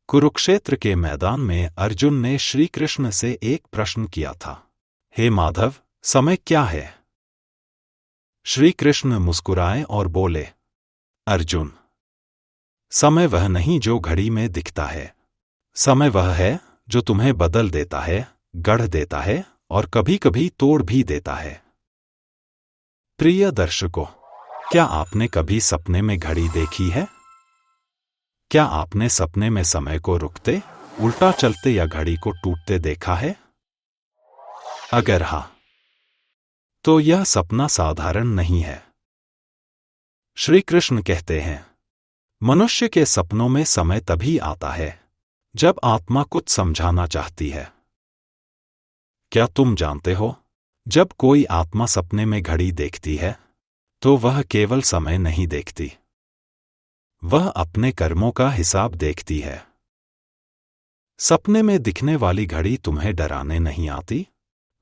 कुरुक्षेत्र के मैदान में अर्जुन ने श्री कृष्ण से एक प्रश्न किया था। हे माधव, समय क्या है? श्री कृष्ण मुस्कुराए और बोले, अर्जुन, समय वह नहीं जो घड़ी में दिखता है। समय वह है जो तुम्हें बदल देता है, गढ़ देता है और कभी कभी तोड़ भी देता है। प्रिय दर्शकों, क्या आपने कभी सपने में घड़ी देखी है? क्या आपने सपने में समय को रुकते, उल्टा चलते या घड़ी को टूटते देखा है? अगर हाँ, तो यह सपना साधारण नहीं है। श्री कृष्ण कहते हैं, मनुष्य के सपनों में समय तभी आता है जब आत्मा कुछ समझाना चाहती है। क्या तुम जानते हो, जब कोई आत्मा सपने में घड़ी देखती है तो वह केवल समय नहीं देखती, वह अपने कर्मों का हिसाब देखती है। सपने में दिखने वाली घड़ी तुम्हें डराने नहीं आती,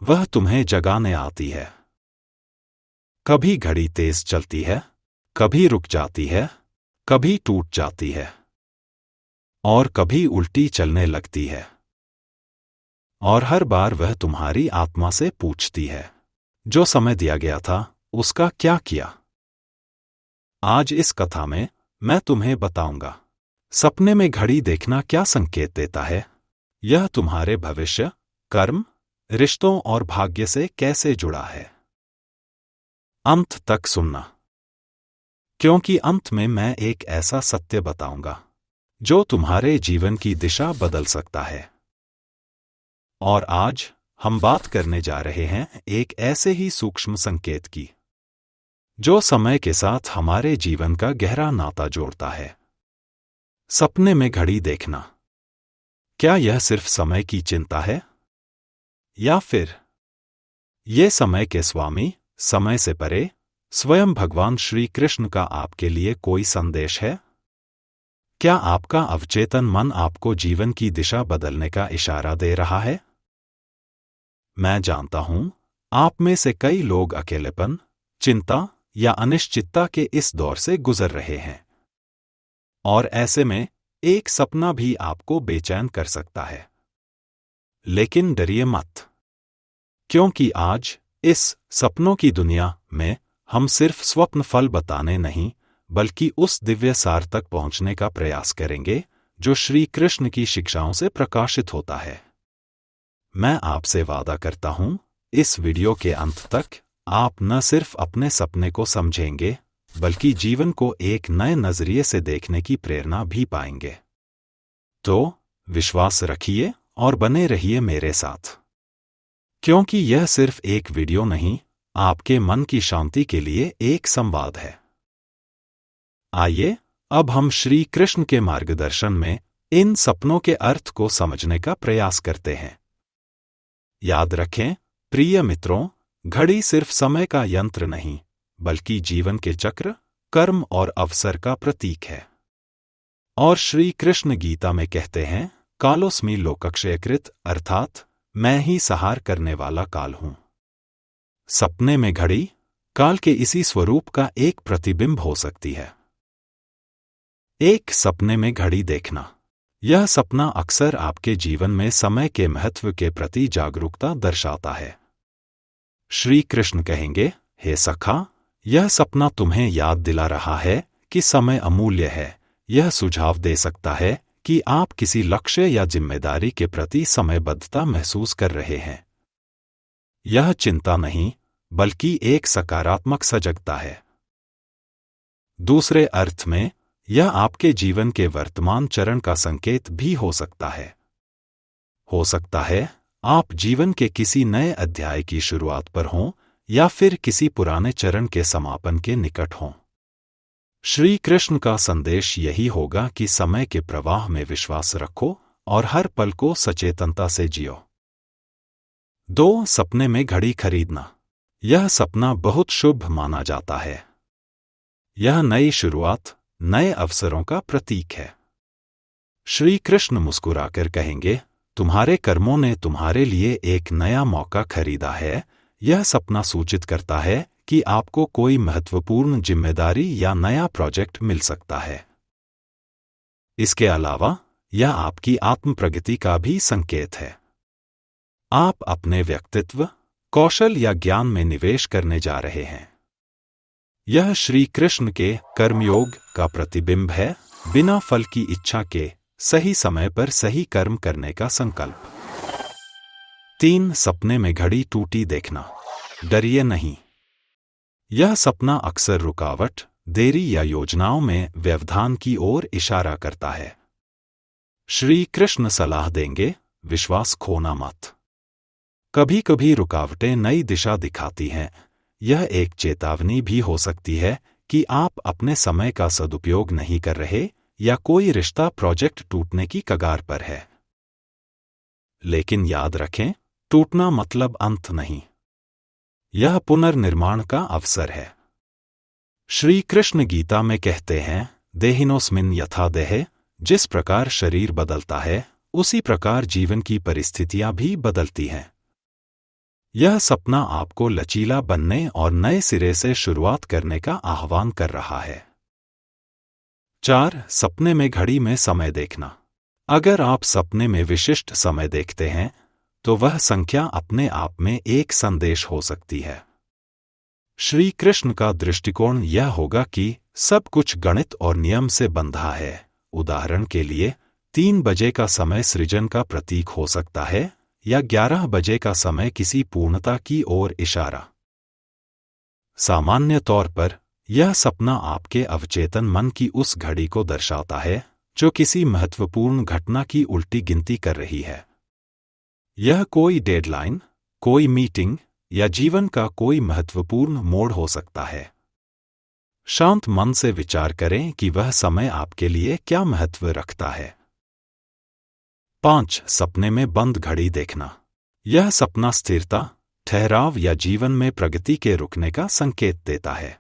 वह तुम्हें जगाने आती है। कभी घड़ी तेज चलती है, कभी रुक जाती है, कभी टूट जाती है और कभी उल्टी चलने लगती है। और हर बार वह तुम्हारी आत्मा से पूछती है, जो समय दिया गया था उसका क्या किया? आज इस कथा में मैं तुम्हें बताऊंगा, सपने में घड़ी देखना क्या संकेत देता है, यह तुम्हारे भविष्य, कर्म, रिश्तों और भाग्य से कैसे जुड़ा है। अंत तक सुनना, क्योंकि अंत में मैं एक ऐसा सत्य बताऊंगा जो तुम्हारे जीवन की दिशा बदल सकता है। और आज हम बात करने जा रहे हैं एक ऐसे ही सूक्ष्म संकेत की, जो समय के साथ हमारे जीवन का गहरा नाता जोड़ता है। सपने में घड़ी देखना, क्या यह सिर्फ समय की चिंता है, या फिर ये समय के स्वामी, समय से परे स्वयं भगवान श्री कृष्ण का आपके लिए कोई संदेश है? क्या आपका अवचेतन मन आपको जीवन की दिशा बदलने का इशारा दे रहा है? मैं जानता हूं, आप में से कई लोग अकेलेपन, चिंता या अनिश्चितता के इस दौर से गुजर रहे हैं, और ऐसे में एक सपना भी आपको बेचैन कर सकता है। लेकिन डरिए मत, क्योंकि आज इस सपनों की दुनिया में हम सिर्फ स्वप्न फल बताने नहीं, बल्कि उस दिव्य सार तक पहुंचने का प्रयास करेंगे जो श्री कृष्ण की शिक्षाओं से प्रकाशित होता है। मैं आपसे वादा करता हूं, इस वीडियो के अंत तक आप न सिर्फ अपने सपने को समझेंगे, बल्कि जीवन को एक नए नजरिए से देखने की प्रेरणा भी पाएंगे। तो विश्वास रखिए और बने रहिए मेरे साथ, क्योंकि यह सिर्फ एक वीडियो नहीं, आपके मन की शांति के लिए एक संवाद है। आइए अब हम श्री कृष्ण के मार्गदर्शन में इन सपनों के अर्थ को समझने का प्रयास करते हैं। याद रखें प्रिय मित्रों, घड़ी सिर्फ समय का यंत्र नहीं, बल्कि जीवन के चक्र, कर्म और अवसर का प्रतीक है। और श्री कृष्ण गीता में कहते हैं, कालोस्मि लोकक्षयकृत, अर्थात मैं ही संहार करने वाला काल हूं। सपने में घड़ी काल के इसी स्वरूप का एक प्रतिबिंब हो सकती है। एक सपने में घड़ी देखना, यह सपना अक्सर आपके जीवन में समय के महत्व के प्रति जागरूकता दर्शाता है। श्री कृष्ण कहेंगे, हे सखा, यह सपना तुम्हें याद दिला रहा है कि समय अमूल्य है। यह सुझाव दे सकता है कि आप किसी लक्ष्य या जिम्मेदारी के प्रति समयबद्धता महसूस कर रहे हैं। यह चिंता नहीं, बल्कि एक सकारात्मक सजगता है। दूसरे अर्थ में यह आपके जीवन के वर्तमान चरण का संकेत भी हो सकता है। हो सकता है आप जीवन के किसी नए अध्याय की शुरुआत पर हों या फिर किसी पुराने चरण के समापन के निकट हों। श्री कृष्ण का संदेश यही होगा कि समय के प्रवाह में विश्वास रखो और हर पल को सचेतनता से जियो। 2. सपने में घड़ी खरीदना, यह सपना बहुत शुभ माना जाता है। यह नई शुरुआत, नए अवसरों का प्रतीक है। श्री कृष्ण मुस्कुराकर कहेंगे, तुम्हारे कर्मों ने तुम्हारे लिए एक नया मौका खरीदा है। यह सपना सूचित करता है कि आपको कोई महत्वपूर्ण जिम्मेदारी या नया प्रोजेक्ट मिल सकता है। इसके अलावा यह आपकी आत्म प्रगति का भी संकेत है। आप अपने व्यक्तित्व, कौशल या ज्ञान में निवेश करने जा रहे हैं। यह श्री कृष्ण के कर्मयोग का प्रतिबिंब है, बिना फल की इच्छा के सही समय पर सही कर्म करने का संकल्प। 3. सपने में घड़ी टूटी देखना। डरिए नहीं। यह सपना अक्सर रुकावट, देरी या योजनाओं में व्यवधान की ओर इशारा करता है। श्री कृष्ण सलाह देंगे, विश्वास खोना मत। कभी कभी रुकावटें नई दिशा दिखाती हैं। यह एक चेतावनी भी हो सकती है कि आप अपने समय का सदुपयोग नहीं कर रहे या कोई रिश्ता, प्रोजेक्ट टूटने की कगार पर है। लेकिन याद रखें, टूटना मतलब अंत नहीं। यह पुनर्निर्माण का अवसर है। श्री कृष्ण गीता में कहते हैं, देहिनोस्मिन् यथा देहे, जिस प्रकार शरीर बदलता है उसी प्रकार जीवन की परिस्थितियां भी बदलती हैं। यह सपना आपको लचीला बनने और नए सिरे से शुरुआत करने का आह्वान कर रहा है। 4. सपने में घड़ी में समय देखना। अगर आप सपने में विशिष्ट समय देखते हैं तो वह संख्या अपने आप में एक संदेश हो सकती है। श्री कृष्ण का दृष्टिकोण यह होगा कि सब कुछ गणित और नियम से बंधा है। उदाहरण के लिए 3 बजे का समय सृजन का प्रतीक हो सकता है या 11 बजे का समय किसी पूर्णता की ओर इशारा। सामान्य तौर पर यह सपना आपके अवचेतन मन की उस घड़ी को दर्शाता है जो किसी महत्वपूर्ण घटना की उल्टी गिनती कर रही है। यह कोई डेडलाइन, कोई मीटिंग या जीवन का कोई महत्वपूर्ण मोड़ हो सकता है। शांत मन से विचार करें कि वह समय आपके लिए क्या महत्व रखता है। 5. सपने में बंद घड़ी देखना। यह सपना स्थिरता, ठहराव या जीवन में प्रगति के रुकने का संकेत देता है।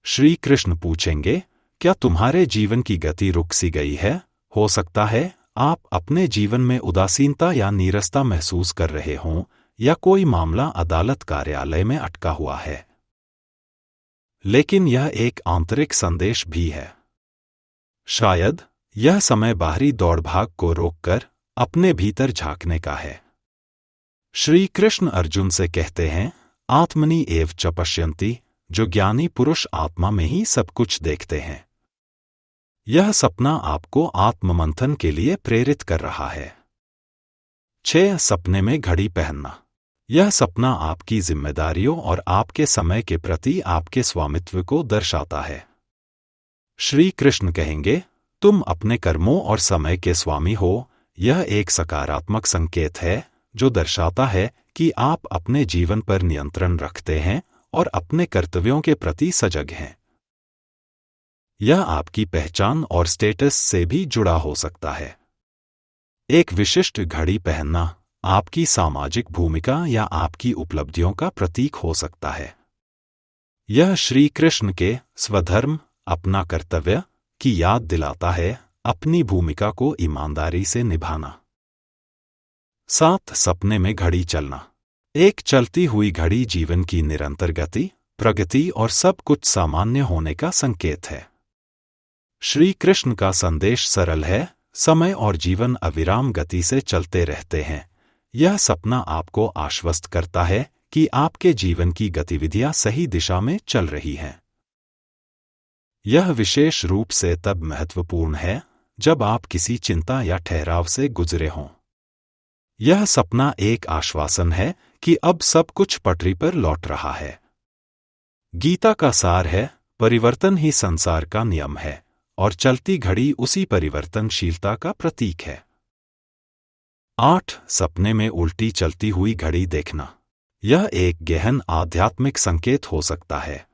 श्री कृष्ण पूछेंगे, क्या तुम्हारे जीवन की गति रुक सी गई है? हो सकता है आप अपने जीवन में उदासीनता या नीरसता महसूस कर रहे हों या कोई मामला अदालत कार्यालय में अटका हुआ है। लेकिन यह एक आंतरिक संदेश भी है। शायद यह समय बाहरी दौड़भाग को रोककर अपने भीतर झांकने का है। श्री कृष्ण अर्जुन से कहते हैं, आत्मनि एव च पश्यन्ति, जो ज्ञानी पुरुष आत्मा में ही सब कुछ देखते हैं। यह सपना आपको आत्ममंथन के लिए प्रेरित कर रहा है। 6. सपने में घड़ी पहनना। यह सपना आपकी जिम्मेदारियों और आपके समय के प्रति आपके स्वामित्व को दर्शाता है। श्री कृष्ण कहेंगे, तुम अपने कर्मों और समय के स्वामी हो। यह एक सकारात्मक संकेत है जो दर्शाता है कि आप अपने जीवन पर नियंत्रण रखते हैं और अपने कर्तव्यों के प्रति सजग हैं। यह आपकी पहचान और स्टेटस से भी जुड़ा हो सकता है। एक विशिष्ट घड़ी पहनना आपकी सामाजिक भूमिका या आपकी उपलब्धियों का प्रतीक हो सकता है। यह श्री कृष्ण के स्वधर्म, अपना कर्तव्य की याद दिलाता है, अपनी भूमिका को ईमानदारी से निभाना। 7. सपने में घड़ी चलना। एक चलती हुई घड़ी जीवन की निरंतर गति, प्रगति और सब कुछ सामान्य होने का संकेत है। श्री कृष्ण का संदेश सरल है, समय और जीवन अविराम गति से चलते रहते हैं। यह सपना आपको आश्वस्त करता है कि आपके जीवन की गतिविधियां सही दिशा में चल रही हैं। यह विशेष रूप से तब महत्वपूर्ण है जब आप किसी चिंता या ठहराव से गुजरे हों। यह सपना एक आश्वासन है कि अब सब कुछ पटरी पर लौट रहा है। गीता का सार है, परिवर्तन ही संसार का नियम है और चलती घड़ी उसी परिवर्तनशीलता का प्रतीक है। 8. सपने में उल्टी चलती हुई घड़ी देखना। यह एक गहन आध्यात्मिक संकेत हो सकता है।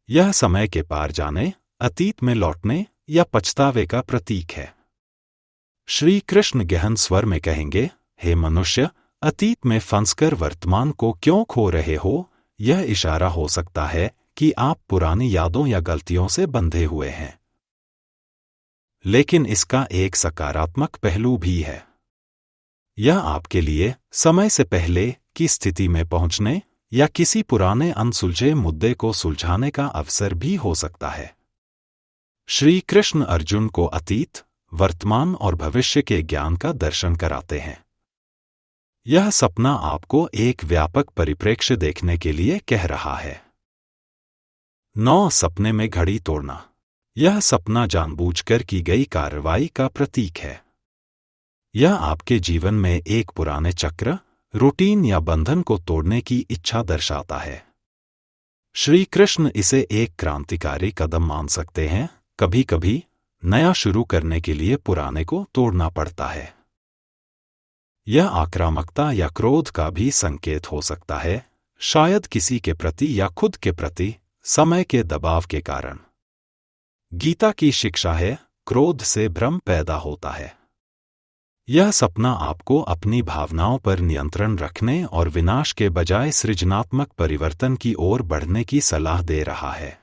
यह समय के पार जाने, अतीत में लौटने या पछतावे का प्रतीक है। श्री कृष्ण गहन स्वर में कहेंगे, हे मनुष्य, अतीत में फंसकर वर्तमान को क्यों खो रहे हो? यह इशारा हो सकता है कि आप पुरानी यादों या गलतियों से बंधे हुए हैं। लेकिन इसका एक सकारात्मक पहलू भी है। यह आपके लिए समय से पहले की स्थिति में पहुंचने या किसी पुराने अनसुलझे मुद्दे को सुलझाने का अवसर भी हो सकता है। श्री कृष्ण अर्जुन को अतीत, वर्तमान और भविष्य के ज्ञान का दर्शन कराते हैं। यह सपना आपको एक व्यापक परिप्रेक्ष्य देखने के लिए कह रहा है। 9 सपने में घड़ी तोड़ना। यह सपना जानबूझकर की गई कार्रवाई का प्रतीक है। यह आपके जीवन में एक पुराने चक्र, रूटीन या बंधन को तोड़ने की इच्छा दर्शाता है। श्री कृष्ण इसे एक क्रांतिकारी कदम मान सकते हैं। कभी कभी नया शुरू करने के लिए पुराने को तोड़ना पड़ता है। यह आक्रामकता या क्रोध का भी संकेत हो सकता है, शायद किसी के प्रति या खुद के प्रति समय के दबाव के कारण। गीता की शिक्षा है, क्रोध से भ्रम पैदा होता है। यह सपना आपको अपनी भावनाओं पर नियंत्रण रखने और विनाश के बजाय सृजनात्मक परिवर्तन की ओर बढ़ने की सलाह दे रहा है।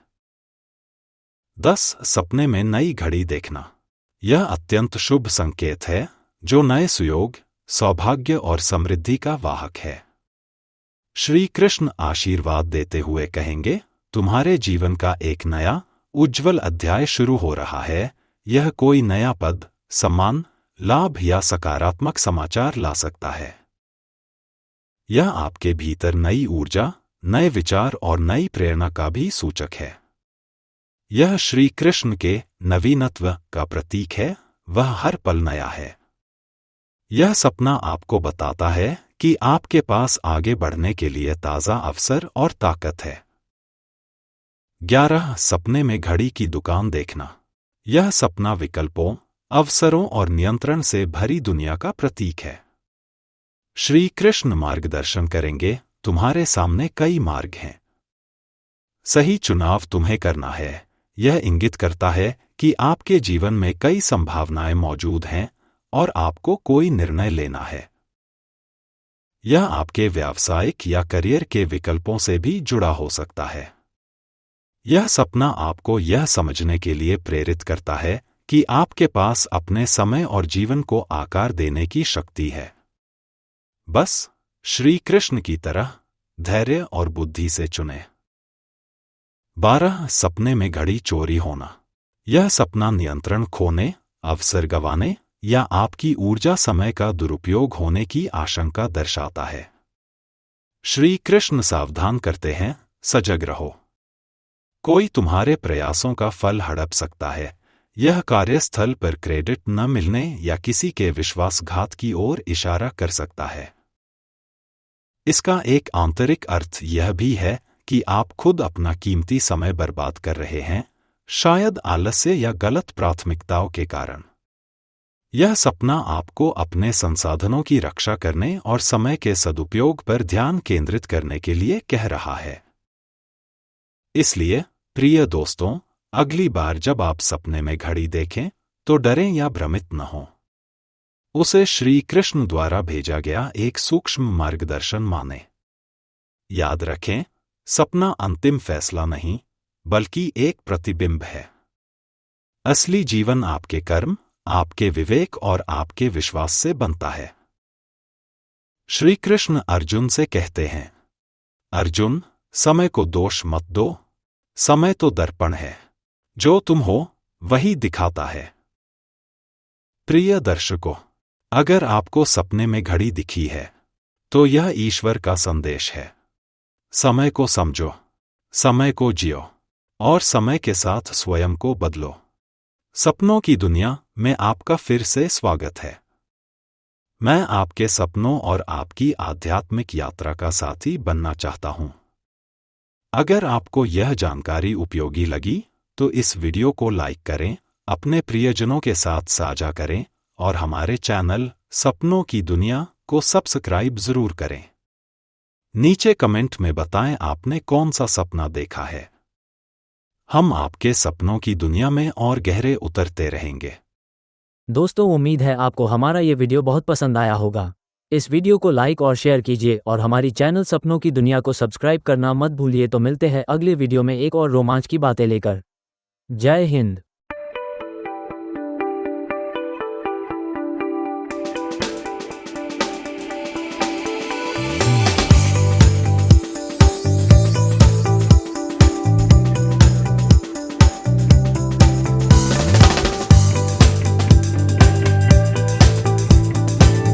10 सपने में नई घड़ी देखना। यह अत्यंत शुभ संकेत है, जो नए सुयोग, सौभाग्य और समृद्धि का वाहक है। श्री कृष्ण आशीर्वाद देते हुए कहेंगे, तुम्हारे जीवन का एक नया, उज्ज्वल अध्याय शुरू हो रहा है। यह कोई नया पद, सम्मान, लाभ या सकारात्मक समाचार ला सकता है। यह आपके भीतर नई ऊर्जा, नए विचार और नई प्रेरणा का भी सूचक है। यह श्री कृष्ण के नवीनत्व का प्रतीक है, वह हर पल नया है। यह सपना आपको बताता है कि आपके पास आगे बढ़ने के लिए ताज़ा अवसर और ताकत है। 11 सपने में घड़ी की दुकान देखना। यह सपना विकल्पों, अवसरों और नियंत्रण से भरी दुनिया का प्रतीक है। श्री कृष्ण मार्गदर्शन करेंगे, तुम्हारे सामने कई मार्ग हैं। सही चुनाव तुम्हें करना है। यह इंगित करता है कि आपके जीवन में कई संभावनाएं मौजूद हैं और आपको कोई निर्णय लेना है। यह आपके व्यावसायिक या करियर के विकल्पों से भी जुड़ा हो सकता है। यह सपना आपको यह समझने के लिए प्रेरित करता है कि आपके पास अपने समय और जीवन को आकार देने की शक्ति है। बस श्री कृष्ण की तरह धैर्य और बुद्धि से चुनें। 12 सपने में घड़ी चोरी होना। यह सपना नियंत्रण खोने, अवसर गंवाने या आपकी ऊर्जा समय का दुरुपयोग होने की आशंका दर्शाता है। श्री कृष्ण सावधान करते हैं, सजग रहो। कोई तुम्हारे प्रयासों का फल हड़प सकता है। यह कार्यस्थल पर क्रेडिट न मिलने या किसी के विश्वासघात की ओर इशारा कर सकता है। इसका एक आंतरिक अर्थ यह भी है कि आप खुद अपना कीमती समय बर्बाद कर रहे हैं, शायद आलस्य या गलत प्राथमिकताओं के कारण। यह सपना आपको अपने संसाधनों की रक्षा करने और समय के सदुपयोग पर ध्यान केंद्रित करने के लिए कह रहा है। इसलिए प्रिय दोस्तों, अगली बार जब आप सपने में घड़ी देखें तो डरें या भ्रमित न हों। उसे श्री कृष्ण द्वारा भेजा गया एक सूक्ष्म मार्गदर्शन मानें। याद रखें, सपना अंतिम फैसला नहीं, बल्कि एक प्रतिबिंब है। असली जीवन आपके कर्म, आपके विवेक और आपके विश्वास से बनता है। श्री कृष्ण अर्जुन से कहते हैं, अर्जुन, समय को दोष मत दो। समय तो दर्पण है, जो तुम हो वही दिखाता है। प्रिय दर्शकों, अगर आपको सपने में घड़ी दिखी है तो यह ईश्वर का संदेश है। समय को समझो, समय को जियो और समय के साथ स्वयं को बदलो। सपनों की दुनिया में आपका फिर से स्वागत है। मैं आपके सपनों और आपकी आध्यात्मिक यात्रा का साथी बनना चाहता हूं। अगर आपको यह जानकारी उपयोगी लगी तो इस वीडियो को लाइक करें, अपने प्रियजनों के साथ साझा करें और हमारे चैनल सपनों की दुनिया को सब्सक्राइब जरूर करें। नीचे कमेंट में बताएं आपने कौन सा सपना देखा है। हम आपके सपनों की दुनिया में और गहरे उतरते रहेंगे। दोस्तों, उम्मीद है आपको हमारा ये वीडियो बहुत पसंद आया होगा। इस वीडियो को लाइक और शेयर कीजिए और हमारी चैनल सपनों की दुनिया को सब्सक्राइब करना मत भूलिए। तो मिलते हैं अगले वीडियो में एक और रोमांच की बातें लेकर। जय हिंद।